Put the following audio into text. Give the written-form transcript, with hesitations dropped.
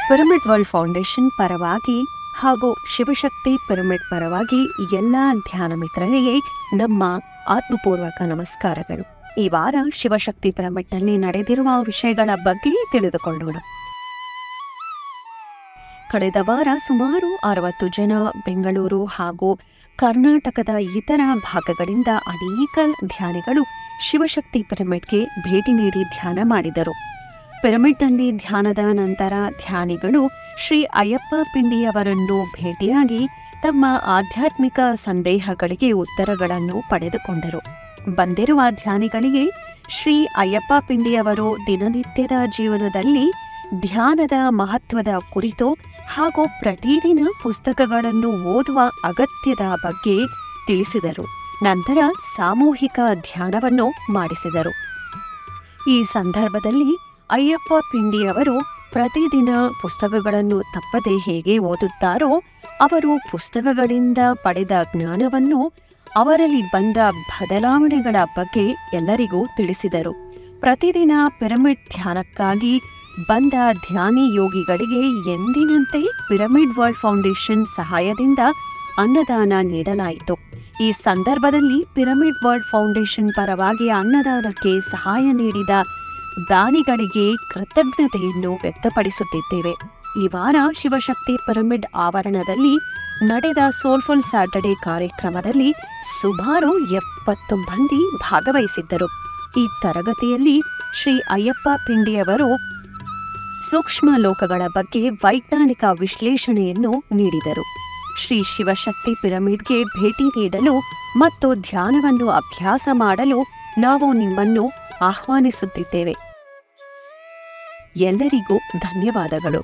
Pyramid world foundation ಪರವಾಗಿ ಹಾಗೂ Shivashakti pyramid ಪರವಾಗಿ ಎಲ್ಲ ಧ್ಯಾನ ಮಿತ್ರರಿಗೆ ನಮ್ಮ ಆತ್ಮಪೂರ್ವಕ ನಮಸ್ಕಾರಗಳು. ಈ ವಾರ ಶಿವಶಕ್ತಿ ಪಿರಮಿಡ್ನಲ್ಲಿ ನಡೆದಿರುವ ವಿಷಯಗಳ ಬಗ್ಗೆ ತಿಳಿದುಕೊಳ್ಳೋಣ. ಕಳೆದ ವಾರ ಸುಮಾರು 60 ಜನ ಬೆಂಗಳೂರು ಹಾಗೂ ಕರ್ನಾಟಕದ ಇತರ ಭಾಗಗಳಿಂದ ಅನೇಕ ಧ್ಯಾನಿಗಳು ಶಿವಶಕ್ತಿ ಪಿರಮಿಡ್ಗೆ ಭೇಟಿ ನೀಡಿ ಧ್ಯಾನ ಮಾಡಿದರು. ಪಿರಮಿಡ್ನಲ್ಲಿ ಧ್ಯಾನದ ನಂತರ ಧ್ಯಾನಿಗಳು ಶ್ರೀ ಅಯ್ಯಪ್ಪ ಪಿಂಡಿಯವರನ್ನು ಭೇಟಿಯಾಗಿ ತಮ್ಮ ಆಧ್ಯಾತ್ಮಿಕ ಸಂದೇಹಗಳಿಗೆ ಉತ್ತರಗಳನ್ನು ಪಡೆದುಕೊಂಡರು. ಬಂದಿರುವ ಧ್ಯಾನಿಗಳಿಗೆ ಶ್ರೀ ಅಯ್ಯಪ್ಪ ಪಿಂಡಿಯವರು ದಿನನಿತ್ಯದ ಜೀವನದಲ್ಲಿ ಧ್ಯಾನದ ಮಹತ್ವದ ಕುರಿತು ಹಾಗೂ ಪ್ರತಿದಿನ ಪುಸ್ತಕಗಳನ್ನು ಓದುವ ಅಗತ್ಯದ ಬಗ್ಗೆ ತಿಳಿಸಿದರು. ನಂತರ ಸಾಮೂಹಿಕ ಧ್ಯಾನವನ್ನು ಮಾಡಿಸಿದರು. ಈ ಸಂದರ್ಭದಲ್ಲಿ ಅಯ್ಯಪ್ಪ ಪಿಂಡಿಯವರು ಪ್ರತಿದಿನ ಪುಸ್ತಕಗಳನ್ನು ತಪ್ಪದೆ ಹೇಗೆ ಓದುತ್ತಾರೋ, ಅವರು ಪುಸ್ತಕಗಳಿಂದ ಪಡೆದ ಜ್ಞಾನವನ್ನು ಅವರಲ್ಲಿ ಬಂದ ಬದಲಾವಣೆಗಳ ಬಗ್ಗೆ ಎಲ್ಲರಿಗೂ ತಿಳಿಸಿದರು. ಪ್ರತಿದಿನ ಪಿರಮಿಡ್ ಧ್ಯಾನಕ್ಕಾಗಿ ಬಂದ ಧ್ಯಾನಿ ಯೋಗಿಗಳಿಗೆ ಎಂದಿನಂತೆ ಪಿರಮಿಡ್ ವರ್ಲ್ಡ್ ಫೌಂಡೇಶನ್ ಸಹಾಯದಿಂದ ಅನ್ನದಾನ ನೀಡಲಾಯಿತು. ಈ ಸಂದರ್ಭದಲ್ಲಿ ಪಿರಮಿಡ್ ವರ್ಲ್ಡ್ ಫೌಂಡೇಶನ್ ಪರವಾಗಿ ಅನ್ನದಾನಕ್ಕೆ ಸಹಾಯ ನೀಡಿದ ದಾನಿಗಳಿಗೆ ಕೃತಜ್ಞತೆಯನ್ನು ವ್ಯಕ್ತಪಡಿಸುತ್ತಿದ್ದೇವೆ. ಈ ವಾರ ಶಿವಶಕ್ತಿ ಪಿರಮಿಡ್ ಆವರಣದಲ್ಲಿ ನಡೆದ ಸೋಲ್ಫುಲ್ ಸ್ಯಾಟರ್ಡೇ ಕಾರ್ಯಕ್ರಮದಲ್ಲಿ ಸುಮಾರು 70 ಮಂದಿ ಭಾಗವಹಿಸಿದ್ದರು. ಈ ತರಗತಿಯಲ್ಲಿ ಶ್ರೀ ಅಯ್ಯಪ್ಪ ಪಿಂಡಿಯವರು ಸೂಕ್ಷ್ಮ ಲೋಕಗಳ ಬಗ್ಗೆ ವೈಜ್ಞಾನಿಕ ವಿಶ್ಲೇಷಣೆಯನ್ನು ನೀಡಿದರು. ಶ್ರೀ ಶಿವಶಕ್ತಿ ಪಿರಮಿಡ್ಗೆ ಭೇಟಿ ನೀಡಲು ಮತ್ತು ಧ್ಯಾನವನ್ನು ಅಭ್ಯಾಸ ಮಾಡಲು ನಾವು ನಿಮ್ಮನ್ನು ಆಹ್ವಾನಿಸುತ್ತಿದ್ದೇವೆ. ಎಲ್ಲರಿಗೂ ಧನ್ಯವಾದಗಳು.